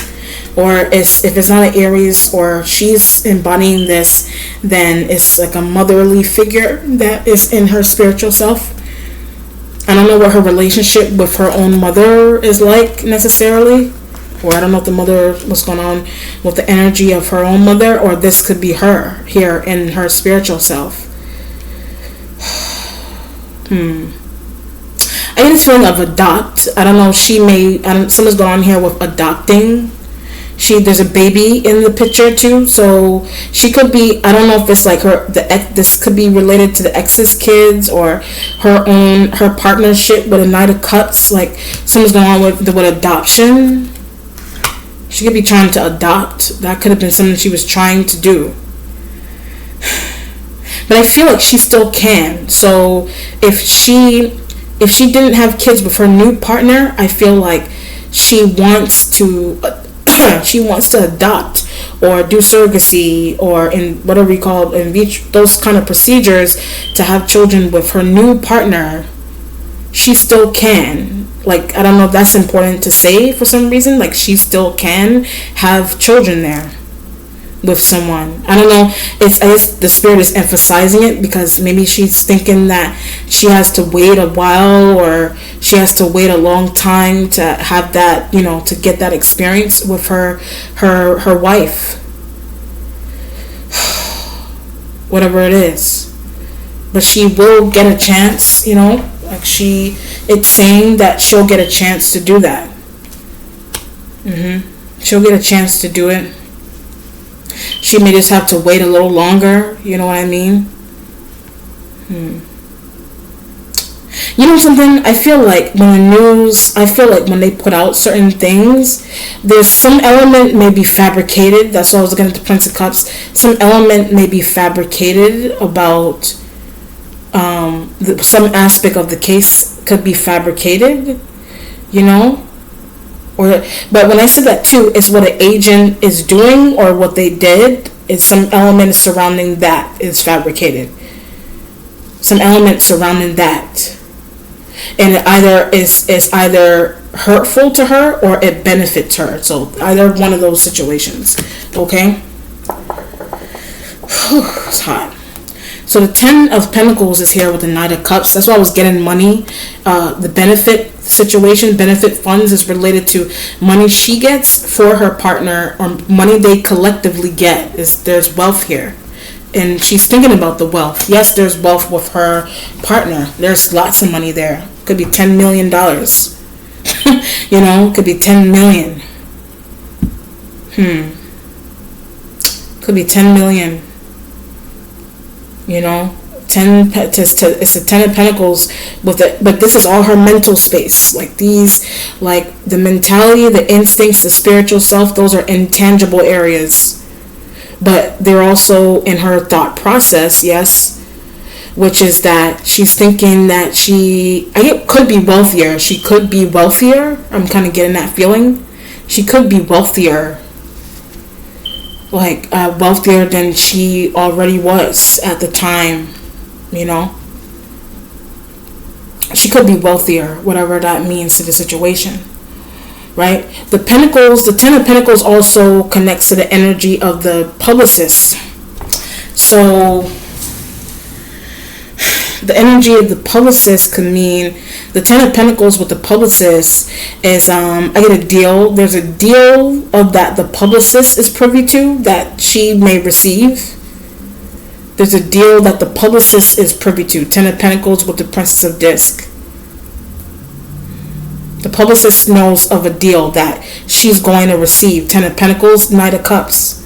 Or if it's not an Aries, or she's embodying this, then it's like a motherly figure that is in her spiritual self. I don't know what her relationship with her own mother is like necessarily, or I don't know if the mother, what's going on with the energy of her own mother, or this could be her here in her spiritual self. I get this feeling of adopt. I don't know, something's going on here with adopting. There's a baby in the picture too, so she could be, I don't know if it's like this could be related to the ex's kids, or her partnership with a Knight of Cups, like something's going on with adoption. She could be trying to adopt. That could have been something she was trying to do. But I feel like she still can. So if she didn't have kids with her new partner, I feel like she wants to adopt or do surrogacy, or in whatever you call it, in vitro, those kind of procedures to have children with her new partner. She still can. Like, I don't know if that's important to say for some reason. Like, she still can have children there with someone. I don't know. I guess the spirit is emphasizing it because maybe she's thinking that she has to wait a while, or she has to wait a long time to have that, to get that experience with her wife. Whatever it is. But she will get a chance, like it's saying that she'll get a chance to do that. She'll get a chance to do it. She may just have to wait a little longer, you know what I mean? You know something? I feel like when they put out certain things, there's some element may be fabricated. That's why I was looking at the Prince of Cups. Some element may be fabricated about some aspect of the case could be fabricated, But when I said that too, it's what an agent is doing or what they did. It's some element surrounding that is fabricated. Some element surrounding that, and it either hurtful to her or it benefits her. So either one of those situations. Okay. It's hot. So the 10 of Pentacles is here with the Knight of Cups. That's why I was getting money. The benefit situation, benefit funds is related to money she gets for her partner, or money they collectively get. There's wealth here. And she's thinking about the wealth. Yes, there's wealth with her partner. There's lots of money there. Could be $10 million. Could be 10 million. Could be 10 million. It's a 10 of Pentacles with it, but this is all her mental space. Like the mentality, the instincts, the spiritual self, those are intangible areas. But they're also in her thought process, yes, which is that she's thinking that could be wealthier. She could be wealthier. I'm kind of getting that feeling. She could be wealthier. Wealthier than she already was at the time, She could be wealthier, whatever that means to the situation, right? The 10 of Pentacles also connects to the energy of the publicist. So the energy of the publicist could mean the 10 of Pentacles with the publicist is I get a deal. There's a deal of that the publicist is privy to that she may receive. There's a deal that the publicist is privy to. Ten of Pentacles with the Princess of Disc. The publicist knows of a deal that she's going to receive. Ten of Pentacles, Knight of Cups.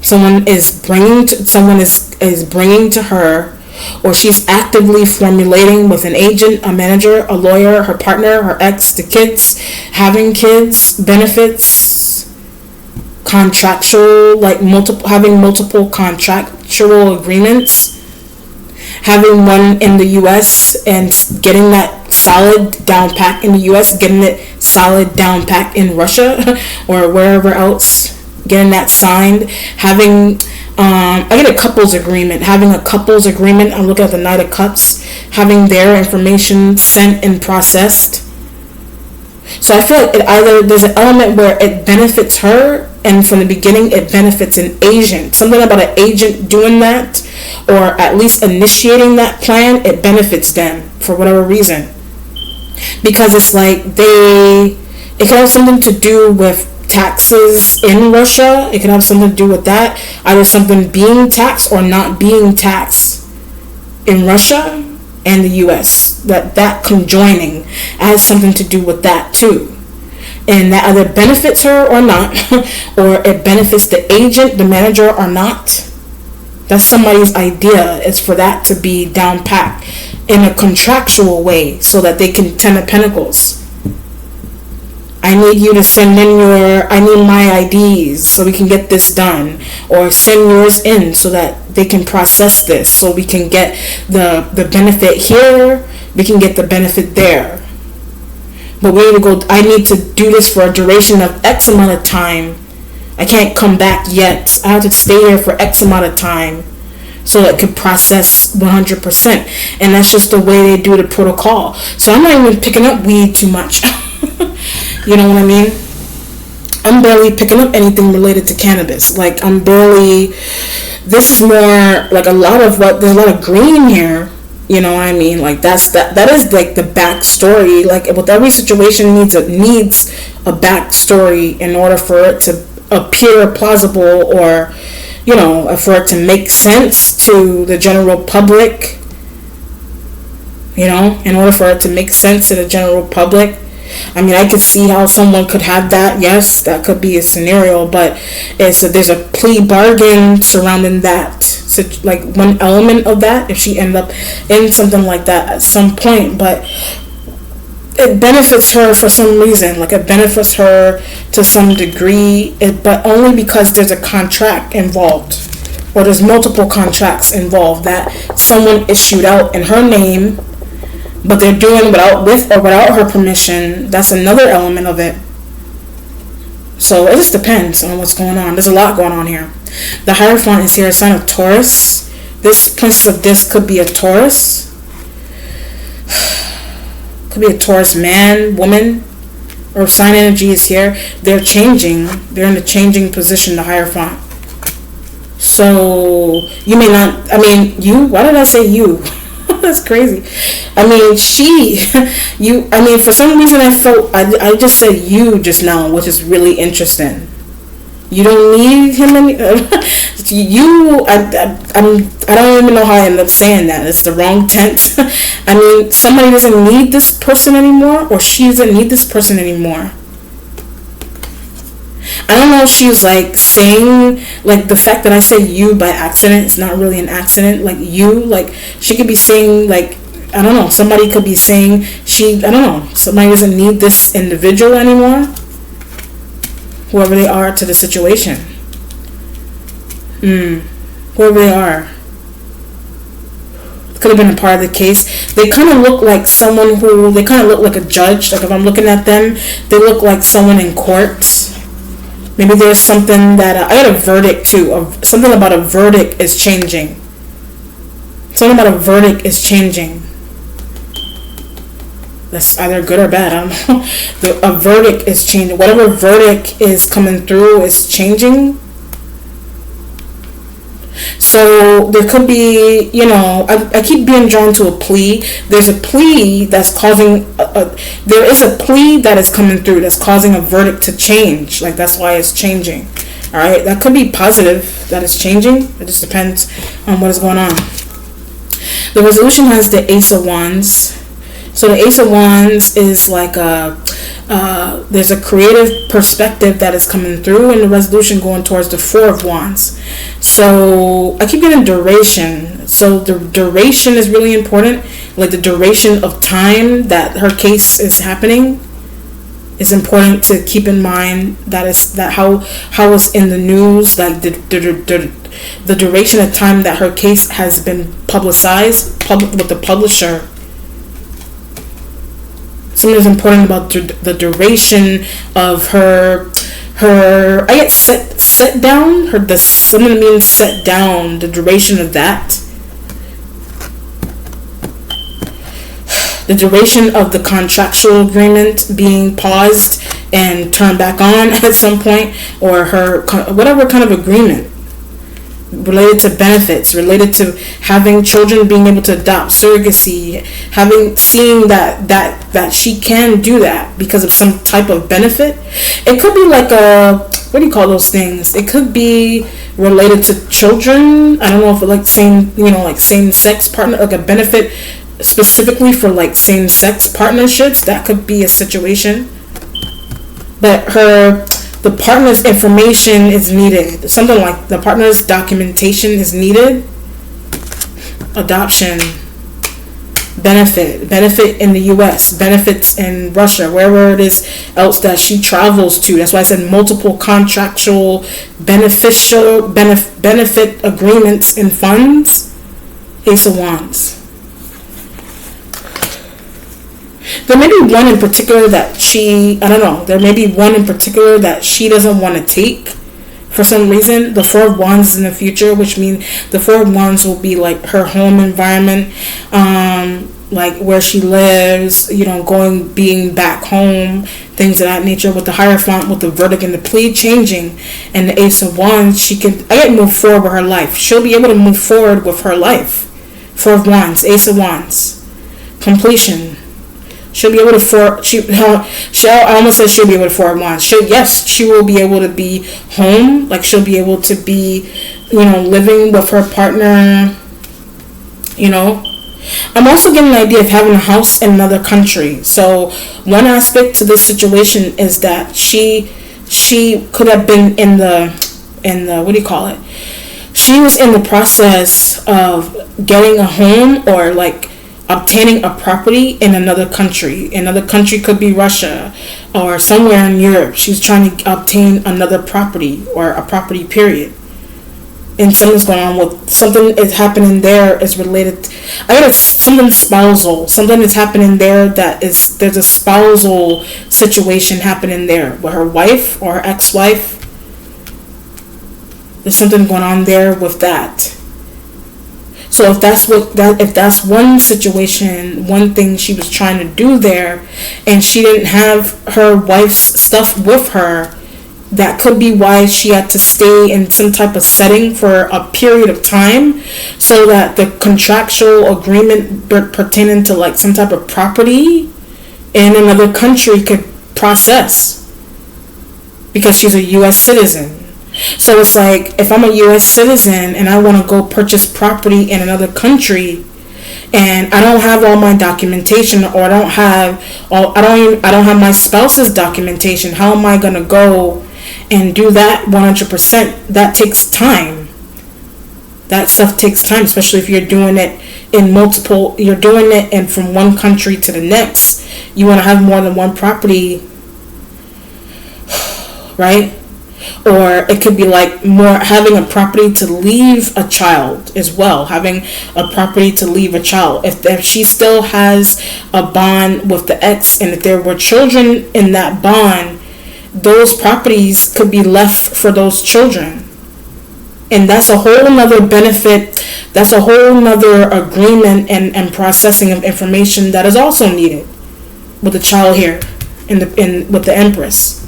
Someone is bringing to her, or she's actively formulating with an agent, a manager, a lawyer, her partner, her ex, the kids, having kids, benefits, contractual, having multiple contractual agreements, having one in the US and getting that solid down pack in the US, getting it solid down pack in Russia or wherever else, getting that signed, having I get a couples agreement. Having a couples agreement, I'm looking at the Knight of Cups, having their information sent and processed. So I feel like there's an element where it benefits her, and from the beginning it benefits an agent. Something about an agent doing that, or at least initiating that plan, it benefits them for whatever reason. Because it's like it could have something to do with taxes in Russia. It can have something to do with that, either something being taxed or not being taxed in Russia and the US. That conjoining has something to do with that too, and that either benefits her or not, or it benefits the agent, the manager, or not. That's somebody's idea, is for that to be down packed in a contractual way so that they can. Ten of Pentacles, I need you to send in I need my IDs so we can get this done, or send yours in so that they can process this, so we can get the benefit here, we can get the benefit there. But I need to do this for a duration of X amount of time. I can't come back yet. I have to stay here for X amount of time so it could process 100%. And that's just the way they do the protocol. So I'm not even picking up weed too much. You know what I mean? I'm barely picking up anything related to cannabis. This is more like there's a lot of green here. You know what I mean? That is like the backstory. Like with every situation needs a backstory in order for it to appear plausible, or, for it to make sense to the general public. In order for it to make sense to the general public. I mean, I could see how someone could have that. Yes, that could be a scenario, but there's a plea bargain surrounding that. So, like, one element of that, if she ended up in something like that at some point, but it benefits her for some reason. Like, it benefits her to some degree, but only because there's a contract involved, or there's multiple contracts involved that someone issued out in her name, but they're doing without her permission. That's another element of it. So it just depends on what's going on. There's a lot going on here. The Hierophant is here, a sign of Taurus. This Princess of Disc could be a Taurus. Could be a Taurus man, woman, or sign energy is here. They're changing. They're in a changing position, the Hierophant. So you may not, why did I say you? That's crazy. For some reason I just said you just now, which is really interesting. You don't need him I don't even know how I ended up saying that. It's the wrong tense. Somebody doesn't need this person anymore, or she doesn't need this person anymore. I don't know if she was saying, the fact that I said you by accident, it's not really an accident. She could be saying, I don't know, somebody could be saying somebody doesn't need this individual anymore, whoever they are to the situation. Whoever they are. Could have been a part of the case. They kind of look like they kind of look like a judge. Like, if I'm looking at them, they look like someone in court. Maybe there's something that I got a verdict too. Something about a verdict is changing. Something about a verdict is changing. That's either good or bad. I don't know. A verdict is changing. Whatever verdict is coming through is changing. So there could be, I keep being drawn to a plea. There's a plea that's causing, there is a plea that is coming through that's causing a verdict to change. That's why it's changing. All right, that could be positive that it's changing. It just depends what is going on. The resolution has the Ace of Wands. So the Ace of Wands is like there's a creative perspective that is coming through, and the resolution going towards the Four of Wands. So I keep getting duration. So the duration is really important. Like the duration of time that her case is happening is important to keep in mind. That is that how it's in the news, like the duration of time that her case has been publicized with the publisher. Something is important about the duration of her. I get set down. Something means set down. The duration of that. The duration of the contractual agreement being paused and turned back on at some point, or her whatever kind of agreement related to benefits, related to having children, being able to adopt, surrogacy, seeing that she can do that because of some type of benefit. It could be like what do you call those things? It could be related to children. I don't know if like same-sex partner, like a benefit specifically for like same-sex partnerships. That could be a situation. But the partner's information is needed. Something like the partner's documentation is needed. Adoption, benefit in the U.S., benefits in Russia, wherever it is else that she travels to. That's why I said multiple contractual benefit agreements and funds. Ace of Wands. There may be one in particular that there may be one in particular that she doesn't want to take for some reason. The Four of Wands is in the future, which means the Four of Wands will be like her home environment, like where she lives, being back home, things of that nature. With the Hierophant, with the verdict and the plea changing, and the Ace of Wands, I get to move forward with her life. She'll be able to move forward with her life. Four of Wands, Ace of Wands, completion. She'll be able to I almost said she'll be able to Four of Wands. She will be able to be home. Like she'll be able to be, living with her partner. I'm also getting an idea of having a house in another country. So one aspect to this situation is that she could have been in the what do you call it? She was in the process of getting a home or like obtaining a property in another country. Another country could be Russia or somewhere in Europe. She was trying to obtain another property or a property period. And something's going on with something is happening there is related. Something spousal. Something is happening there there's a spousal situation happening there with her wife or her ex-wife. There's something going on there with that. So if that's one situation, one thing she was trying to do there, and she didn't have her wife's stuff with her, that could be why she had to stay in some type of setting for a period of time, so that the contractual agreement pertaining to like some type of property in another country could process, because she's a U.S. citizen. So it's like, if I'm a U.S. citizen and I want to go purchase property in another country, and I don't have all my documentation, or I don't have my spouse's documentation, how am I going to go and do that 100%? That takes time. That stuff takes time, especially if you're doing it and from one country to the next. You want to have more than one property, right? Or it could be like more having a property to leave a child as well. Having a property to leave a child. If she still has a bond with the ex, and if there were children in that bond, those properties could be left for those children. And that's a whole nother benefit. That's a whole nother agreement and processing of information that is also needed with the child here with the Empress.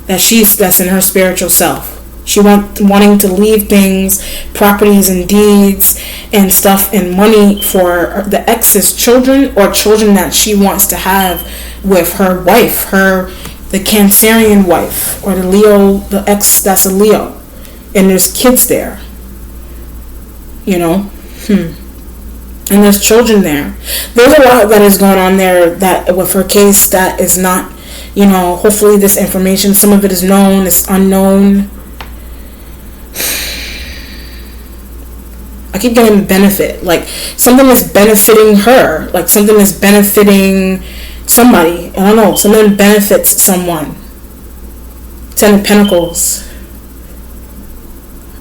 That's in her spiritual self. She wanting to leave things, properties and deeds and stuff and money for the ex's children, or children that she wants to have with her wife, the Cancerian wife, or the Leo, the ex that's a Leo, and there's kids there. And there's children there. There's a lot that is going on there that with her case that is not, hopefully this information, some of it is known, it's unknown. I keep getting benefit, like something is benefiting her, like something is benefiting somebody. I don't know, something benefits someone. Ten of Pentacles.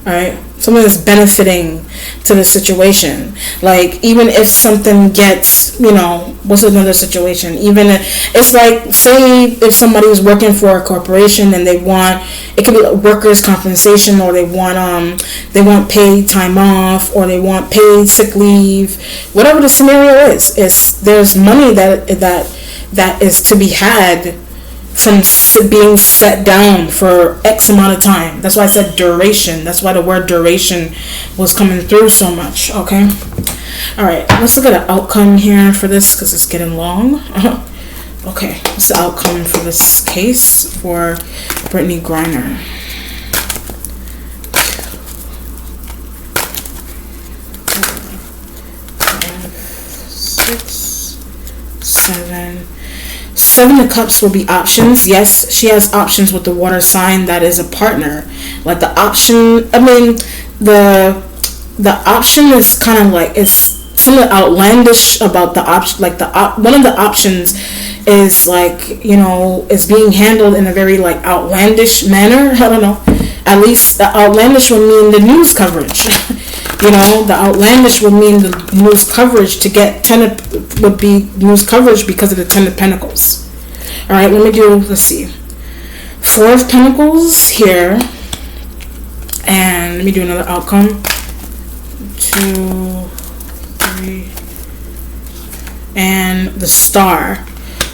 Alright, something that's benefiting to the situation. Like, even if something gets, what's another situation? Even it's like, say if somebody is working for a corporation and they want, it could be like workers' compensation, or they want paid time off, or they want paid sick leave, whatever the scenario is. There's money that is to be had from being set down for X amount of time. That's why I said duration. That's why the word duration was coming through so much. Okay. All right. Let's look at an outcome here for this because it's getting long. Okay. What's the outcome for this case for Brittney Griner? 6, 7. 7 of Cups will be options. Yes, she has options with the water sign that is a partner. Like the option, the option is kind of like, it's something outlandish about the option. Like one of the options is like, is being handled in a very like outlandish manner. I don't know. At least the outlandish would mean the news coverage. The outlandish would mean the news coverage to get would be news coverage because of the 10 of Pentacles. All right, let's see. 4 of Pentacles here. And let me do another outcome. 2, 3. And the Star.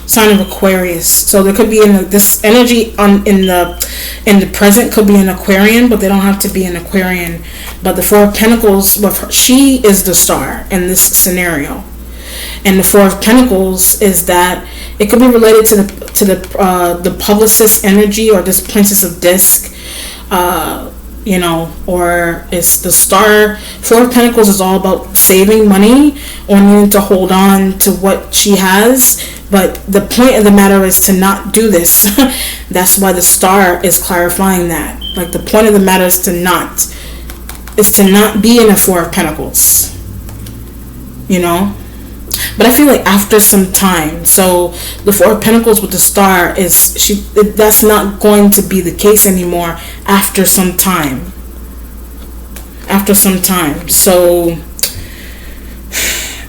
Sign of Aquarius. So there could be this energy in the present could be an Aquarian, but they don't have to be an Aquarian. But the 4 of Pentacles, with her, she is the star in this scenario. And the 4 of Pentacles is that it could be related to the publicist energy, or this Princess of Disc, or it's the Star. 4 of Pentacles is all about saving money or needing to hold on to what she has. But the point of the matter is to not do this. That's why the Star is clarifying that. Like, the point of the matter is to not be in a 4 of Pentacles. But I feel like after some time, so the 4 of Pentacles with the Star that's not going to be the case anymore after some time. So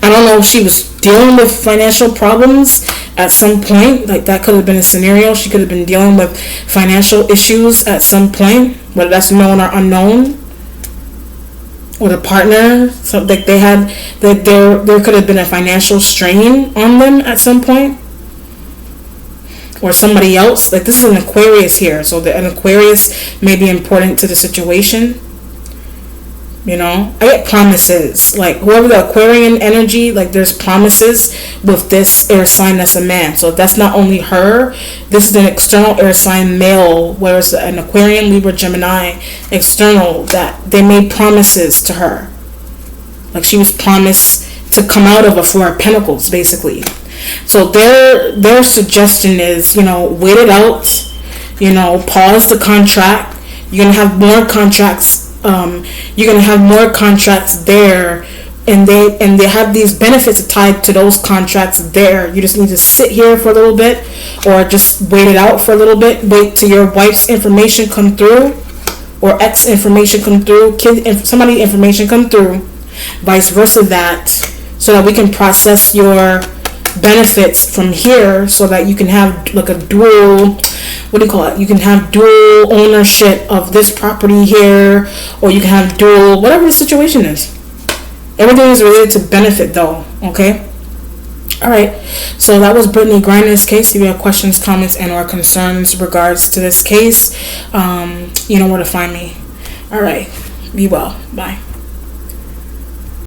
I don't know if she was dealing with financial problems at some point. Like, that could have been a scenario. She could have been dealing with financial issues at some point, whether that's known or unknown. With a partner, so like there could have been a financial strain on them at some point, or somebody else. Like, this is an Aquarius here, so an Aquarius may be important to the situation. I get promises. Like, whoever the Aquarian energy, like, there's promises with this air sign that's a man. So if that's not only her, this is an external air sign male, where it's an Aquarian, Libra, Gemini, external, that they made promises to her. Like, she was promised to come out of a 4 of Pentacles, basically. So their suggestion is, wait it out, pause the contract. You're going to have more contracts. You're gonna have more contracts there, and they have these benefits tied to those contracts there. You just need to sit here for a little bit, or just wait it out for a little bit. Wait till your wife's information come through, or ex information come through, somebody information come through, vice versa, so that we can process your benefits from here, so that you can have like a dual, you can have dual ownership of this property here, or you can have dual, whatever the situation is. Everything is related to benefit though, okay? Alright, so that was Brittney Griner's case. If you have questions, comments, and or concerns regards to this case, you know where to find me. Alright, be well. Bye.